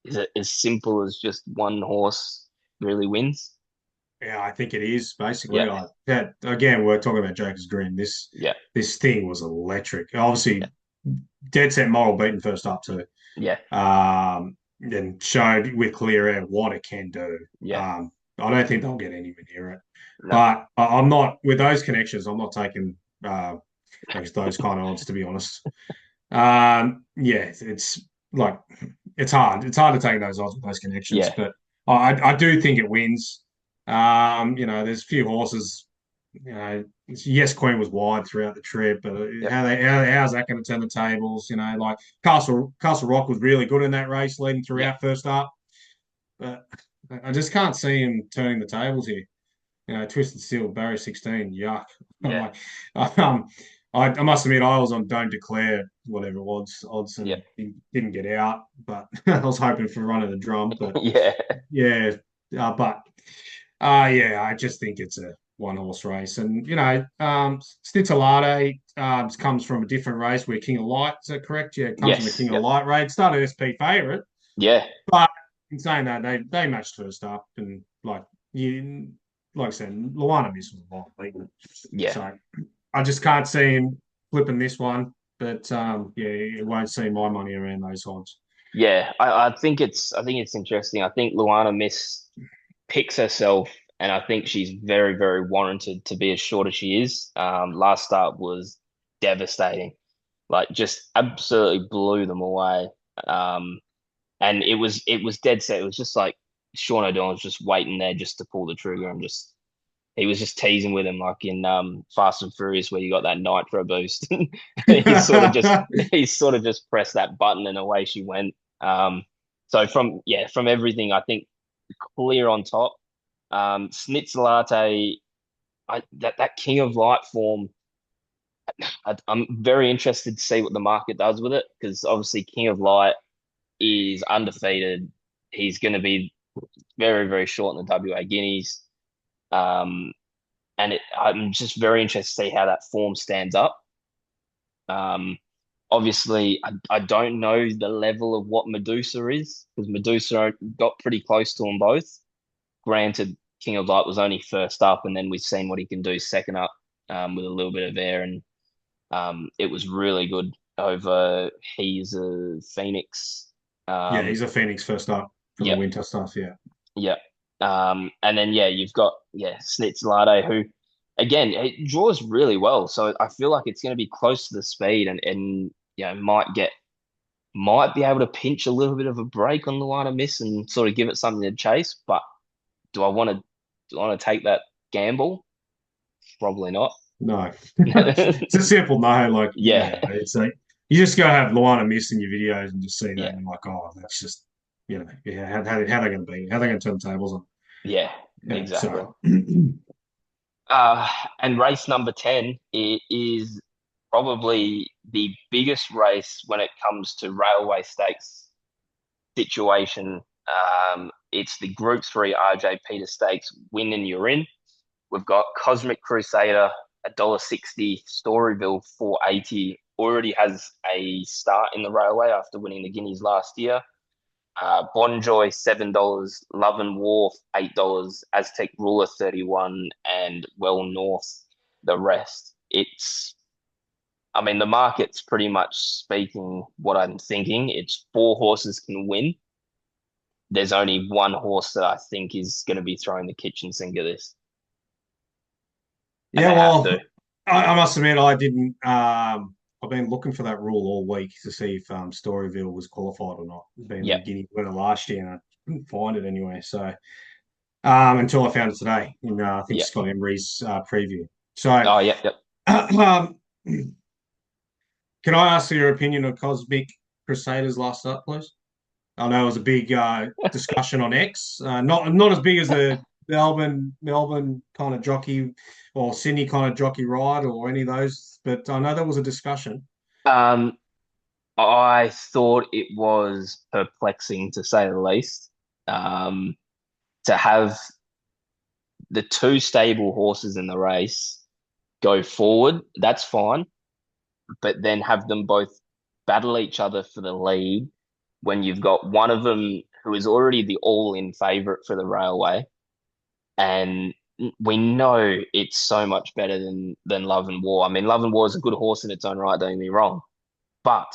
Is it as simple as just one horse really wins? Yeah, I think it is basically. Yeah, Like that again, we're talking about Joker's Green. This yeah, this thing was electric. yeah, Obviously, dead set moral beaten first up too. yeah, And showed with clear air what it can do. yeah. I don't think they'll get anywhere near it. No, But I'm not with those connections. I'm not taking I guess those kind of odds to be honest. Yeah, it's like it's hard. It's hard to take those odds with those connections, yeah, but I do think it wins. There's a few horses. Yes, Queen was wide throughout the trip, but yep, how's that going to turn the tables? Like Castle Rock was really good in that race, leading yeah, throughout first up, but I just can't see him turning the tables here. Twisted Steel, Barry 16, yuck. I'm yeah, like, um, I must admit, I was on Don't Declare, whatever it was, odds, yeah, and he didn't get out, but I was hoping for run of the drum. But yeah, yeah, but yeah, I just think it's a one horse race. And, Stitzelade comes from a different race where King of Light, is that correct? Yeah, it comes from the yes, King of yep, Light race. Started SP favourite, yeah, but in saying that, they matched first up. And like I said, Luana Miss was a lot beaten. yeah, So I just can't see him flipping this one. But yeah, it won't see my money around those odds. yeah. I think it's interesting. I think Luana Miss picks herself, and I think she's very, very warranted to be as short as she is. Last start was devastating, like just absolutely blew them away. Um, and it was dead set. It was just like Sean O'Donnell was just waiting there just to pull the trigger and just he was just teasing with him like in Fast and Furious where you got that nitro boost. he sort of just he sort of just pressed that button and away she went. So from everything, I think clear on top. Snitzelate, that King of Light form. I'm very interested to see what the market does with it because obviously King of Light is undefeated. He's going to be very, very short in the WA Guineas. Um, and I'm just very interested to see how that form stands up. Um, obviously, I don't know the level of what Medusa is because Medusa got pretty close to them both. Granted, King of Light was only first up, and then we've seen what he can do second up with a little bit of air, and it was really good over. He's a Phoenix. Yeah, Um, he's a Phoenix first up for the yep, winter stuff. Yeah. yep. And then yeah, you've got Snitzelade who again it draws really well. So I feel like it's going to be close to the speed and might be able to pinch a little bit of a break on the line of miss and sort of give it something to chase. But do I want to take that gamble? Probably not. No, it's a simple no. Like, Yeah, it's like you just gotta have Luana Miss in your videos and just see that, yeah, and you're like, oh, that's just, yeah, how they going to be? How they going to turn the tables on? yeah, Yeah, exactly. so Uh, and race number 10 is probably the biggest race when it comes to railway stakes situation. It's the Group 3 RJ Peter Stakes win and you're in. We've got Cosmic Crusader, $1.60, Storyville, 480. Already has a start in the railway after winning the Guineas last year. Bonjoy, $7, Love and Wharf, $8, Aztec Ruler, 31, and Well North, the rest. I mean, the market's pretty much speaking what I'm thinking. It's four horses can win. there's only one horse that I think is going to be throwing the kitchen sink of this, and Yeah, they have to. well, I must admit I didn't. I've been looking for that rule all week to see if Storyville was qualified or not. Being Yeah, the Guinea winner last year, and I couldn't find it anyway. So until I found it today in I think yeah. Scott Emery's preview. So Oh, yeah, yeah. um, can I ask your opinion on Cosmic Crusaders last up, please? I know it was a big discussion on X. Not as big as the Melbourne kind of jockey or Sydney kind of jockey ride or any of those, but I know there was a discussion. Um, I thought it was perplexing to say the least. Um, to have the two stable horses in the race go forward, that's fine, but then have them both battle each other for the lead when you've got one of them who is already the all-in favourite for the railway, and we know it's so much better than Love and War. I mean, Love and War is a good horse in its own right, don't get me wrong, but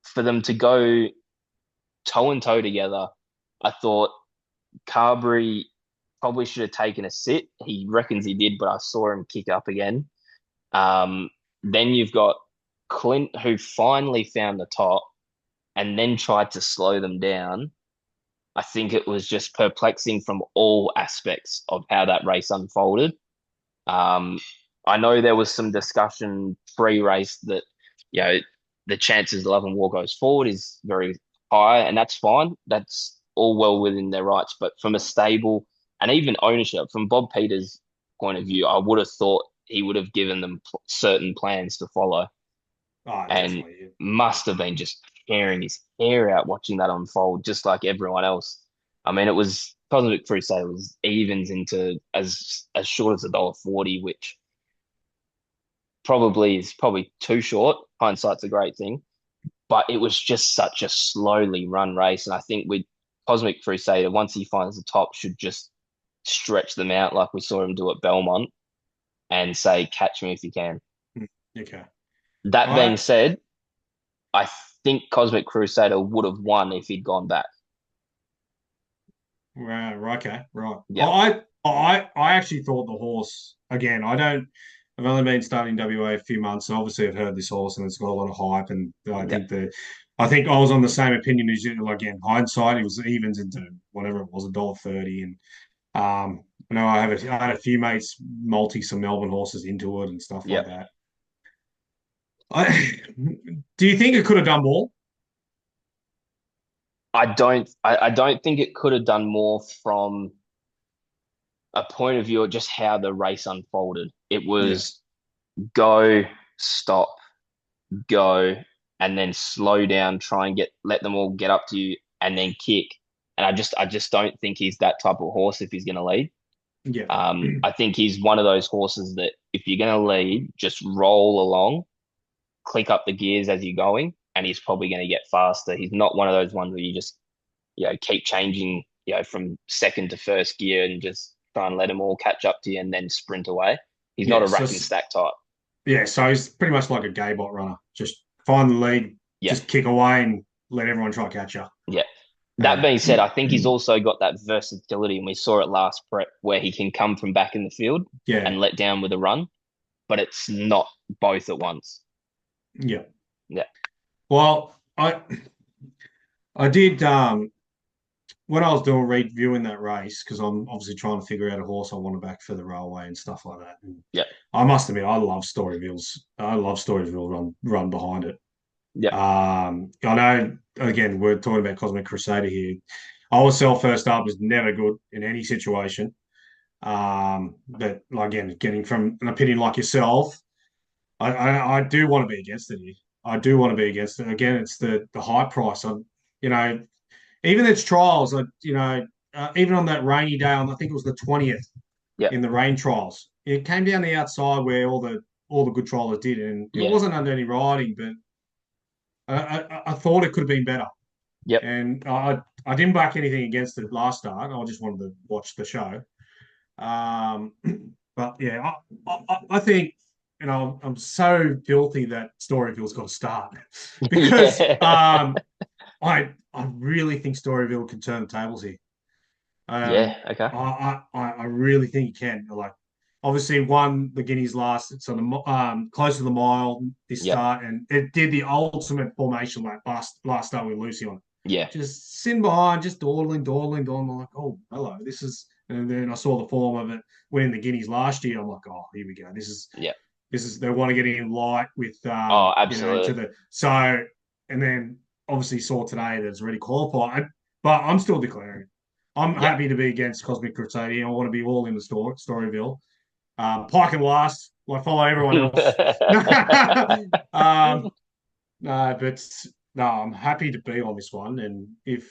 for them to go toe and toe together, I thought Carberry probably should have taken a sit. He reckons he did, but I saw him kick up again. Um, then you've got Clint, who finally found the top and then tried to slow them down. I think it was just perplexing from all aspects of how that race unfolded. Um, I know there was some discussion pre-race that, you know, the chances Love and War goes forward is very high, and that's fine. That's all well within their rights. But from a stable and even ownership, from Bob Peters' point of view, I would have thought he would have given them certain plans to follow, Oh, and definitely. must have been just tearing his hair out watching that unfold, just like everyone else. I mean, it was Cosmic Crusade was evens into as short as $1.40, which probably too short. Hindsight's a great thing, but it was just such a slowly run race, and I think with Cosmic Crusader, once he finds the top, should just stretch them out like we saw him do at Belmont and say, "Catch me if you can." Yeah. Okay. That All being right. said, I think Cosmic Crusader would have won if he'd gone back. Right. Right. Okay. Right. Yeah, I actually thought the horse again. I don't. I've only been starting WA a few months, so obviously I've heard this horse and it's got a lot of hype. And yeah, I think I was on the same opinion as you. Like in hindsight, it was evens into whatever it was, $1.30. And I had a few mates multi some Melbourne horses into it and stuff yeah. like that. I, do you think it could have done more? I don't think it could have done more from a point of view of just how the race unfolded. It Yeah. was go, stop, go, and then slow down, try and let them all get up to you, and then kick. And I just don't think he's that type of horse if he's going to lead. Yeah. I think he's one of those horses that if you're going to lead, just roll along, click up the gears as you're going, and he's probably going to get faster. He's not one of those ones where you just keep changing from second to first gear and just try and let them all catch up to you and then sprint away. He's not Yeah. a rack and stack type. So he's pretty much like a gay bot runner. Just find the lead, Yeah, just kick away and let everyone try to catch you. yeah. That Yeah. being said, I think he's also got that versatility, and we saw it last prep where he can come from back in the field Yeah. and let down with a run, but it's not both at once. Yeah. Yeah, Well, I did when I was doing reviewing that race, because I'm obviously trying to figure out a horse I want to back for the railway and stuff like that. And yeah, I must admit, I love Storyville run behind it. yeah, I know again we're talking about Cosmic Crusader here. I was sell first up is never good in any situation. But again, getting from an opinion like yourself, I do want to be against it here. I do want to be against it. Again, it's the high price. You know, even its trials. Even on that rainy day, on I think it was the 20th yeah, in the rain trials, it came down the outside where all the good trialers did, and it yeah, wasn't under any riding, but I thought it could have been better. yep, And I didn't back anything against it last start. I just wanted to watch the show. Um, but yeah, I think I'm so filthy that Storyville's got to start because yeah, I really think Storyville can turn the tables here. Yeah. Um, Okay. I really think he can. Like, obviously, won the Guineas last. It's on the close to the mile this Yep. start, and it did the ultimate formation like last start with Lucy on it. Yeah. Just sitting behind, just dawdling. I'm like, oh, hello, this is. And then I saw the form of it winning the Guineas last year. I'm like, oh, here we go. Yeah. This is they want to get in light with Oh, to absolutely. the so and then obviously saw today that it's already qualified, but I'm still declaring. I'm Yeah. happy to be against Cosmic Crusader. I want to be all in the Storyville. Pike and last, like follow everyone else. um, but no, I'm happy to be on this one. And if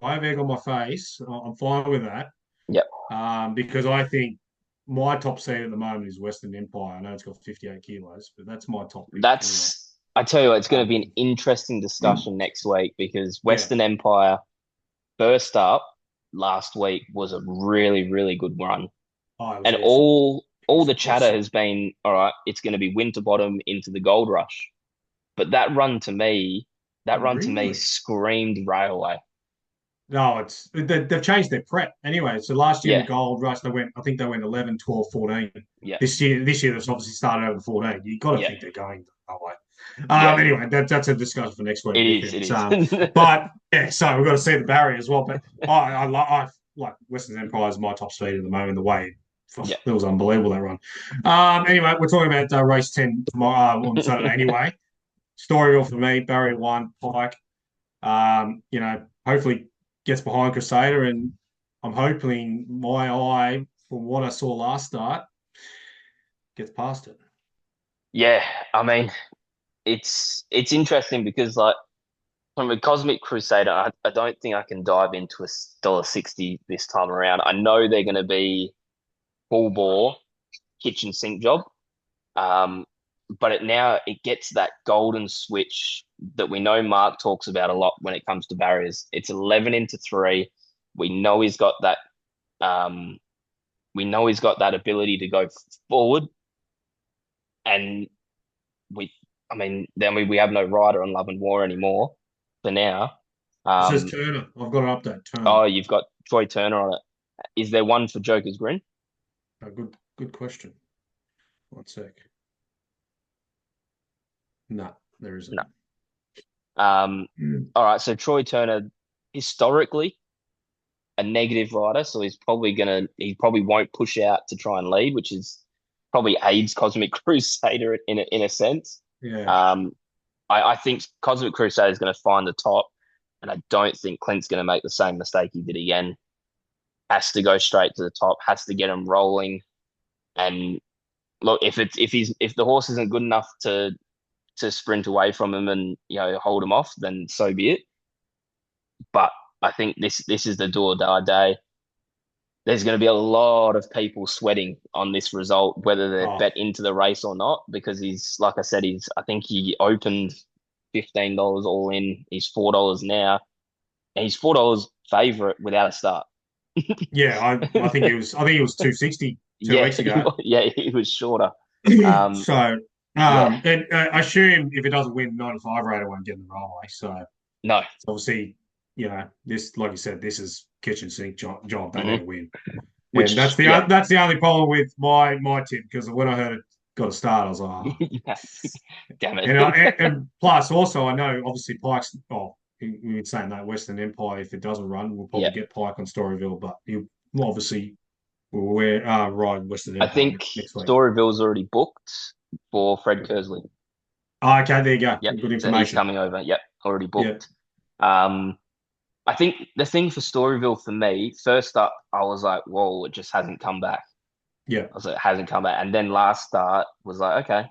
I have egg on my face, I'm fine with that. Yep. Because I think my top seed at the moment is Western Empire. I know it's got 58 kilos, but that's my top pick anyway. I tell you what, it's going to be an Um, interesting discussion next week because yeah. Western Empire first up last week was a really, really good run. Oh, it was And awesome. It all was the chatter awesome. has been, all right, it's going to be Winterbottom into the Gold Rush. But that Oh, run to me really? screamed railway. No, they've changed their prep anyway. So last year in the Yeah, Gold Rush, I think they went 11, 12, 14. yeah, This year, they've obviously started over the 14. You've got to yeah, think they're going that way. yeah. Anyway, that's a discussion for next week It if is, it it's is. but yeah, so we've got to see the barrier as well. But I like Western Empire is my top speed at the moment. The way Yeah, it was unbelievable that run. Anyway, we're talking about race 10 tomorrow on Saturday. Anyway, Storyville for me, barrier one, Pike. Hopefully gets behind Crusader, and I'm hoping my eye from what I saw last start gets past it. yeah. I mean, it's interesting because like from a Cosmic Crusader, I don't think I can dive into a $1.60 this time around. I know they're going to be full bore kitchen sink job. Um, but it gets that golden switch that we know Mark talks about a lot when it comes to barriers. It's 11 into 3. We know he's got that um we know he's got that ability to go forward and we I mean then we have no rider on Love and War anymore for now. It says Um Turner. I've got an update. Turner. oh you've got Troy Turner on it. Is there one for Joker's Grin? Good question. One sec. No, there isn't. No. All right, so Troy Turner historically a negative rider, so he probably won't push out to try and lead, which is probably aids Cosmic Crusader in a sense. Yeah. Um, I think Cosmic Crusader is going to find the top, and I don't think Clint's going to make the same mistake he did again. Has to go straight to the top, has to get him rolling, and look if the horse isn't good enough to sprint away from him and hold him off, then so be it. But I think this is the do or die day. There's going to be a lot of people sweating on this result, whether they Oh, bet into the race or not, because like I said, I think he opened $15 all in. He's $4 now, and he's $4 favorite without a start. yeah. I think he was 260 2 weeks ago. Yeah, he was shorter. Um, So, yeah, and I assume if it doesn't win 95 rate, it won't get in the railway. So, no, obviously, this, like you said, this is kitchen sink job. They need hmm to win, and which yeah, that's the only problem with my tip because when I heard it got a start, I was like, oh. yeah. Damn And, it, and plus also I know obviously Pike's. Oh, we would saying that Western Empire, if it doesn't run, we'll yeah. probably get Pike on Storyville, but you obviously will wear ride Western I Empire think next week. Storyville's already booked for Fred Kersley. Okay, there you go. Yep, Good so he's information. coming over. Yep, already Yeah, booked. Um, I think the thing for Storyville for me, first up, I was like, whoa, it just hasn't come back. yeah, I was like, it hasn't come back. And then last start was like, okay,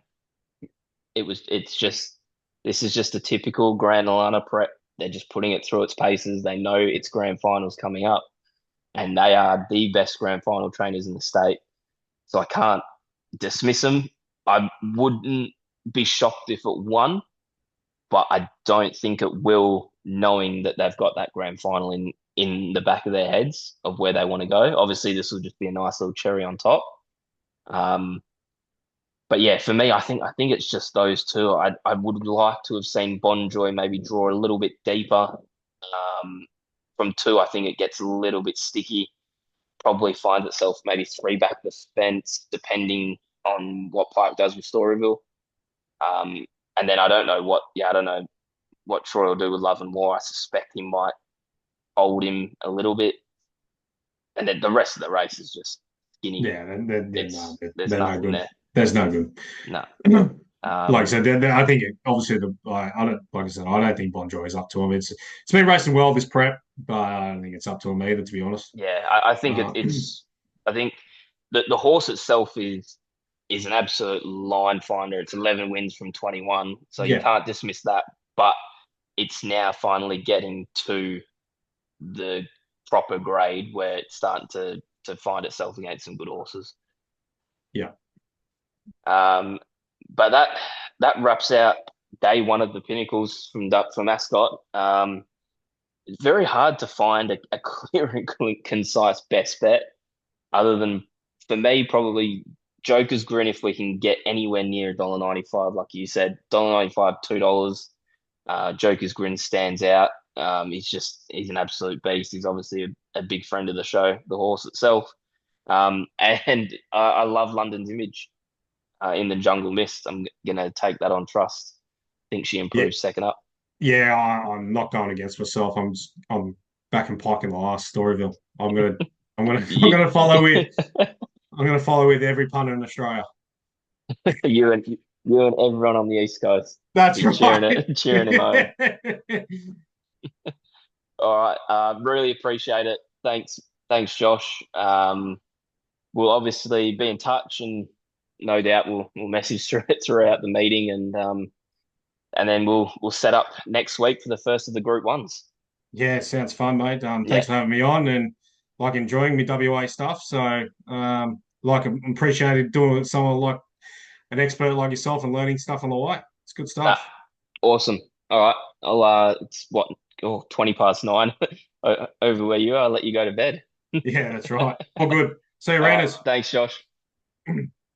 it's just, this is just a typical Grand Alana prep. They're just putting it through its paces. They know its grand finals coming up, and they are the best grand final trainers in the state. So I can't dismiss them. I wouldn't be shocked if it won, but I don't think it will, knowing that they've got that grand final in the back of their heads of where they want to go. Obviously, this will just be a nice little cherry on top. Um, But yeah, for me, I think it's just those two. I would like to have seen Bonjoy maybe draw a little bit deeper. From two, I think it gets a little bit sticky. Probably finds itself maybe three back the fence, depending on what Park does with Storyville. Um, and then I don't know what Troy will do with Love and War. I suspect he might hold him a little bit, and then the rest of the race is just skinny. Yeah, no, There's they're no nothing good. there. There's no good. No. Like I Um, said, I think obviously I don't like I said I don't think Bon is up to him. It's been racing well this prep, but I don't think it's up to him either, to be honest. yeah, I think Uh, I think the horse itself is an absolute line finder. It's 11 wins from 21, so you yeah, can't dismiss that. But it's now finally getting to the proper grade where it's starting to find itself against some good horses. yeah, Um, but that wraps out day one of the Pinnacles from Ascot. It's very hard to find a clear and concise best bet, other than for me probably Joker's Grin. If we can get anywhere near $1.95, like you said, $1.95, $2. Joker's Grin stands out. He's an absolute beast. He's obviously a big friend of the show, the horse itself. And I love London's Image in the Jungle Mist. I'm gonna take that on trust. Think she yeah, improves second up. yeah. I'm not going against myself. I'm back and Pike in the last Storyville. I'm You, gonna follow with I'm gonna follow with every punter in Australia. you and everyone on the East Coast That's be cheering right. it, cheering him home. All right, really appreciate it. Thanks, Josh. We'll obviously be in touch, and no doubt we'll message throughout the meeting, and then we'll set up next week for the first of the Group Ones. Yeah, sounds fun, mate. Yeah, Thanks for having me on and like enjoying me WA stuff. So, like, I'm appreciated doing it with someone like an expert like yourself and learning stuff on the way. It's good nah, stuff. awesome. All right, it's what 20 past 9 over where you are. I'll let you go to bed. Yeah, that's right. All good. See you, All right, Ranters. thanks, Josh.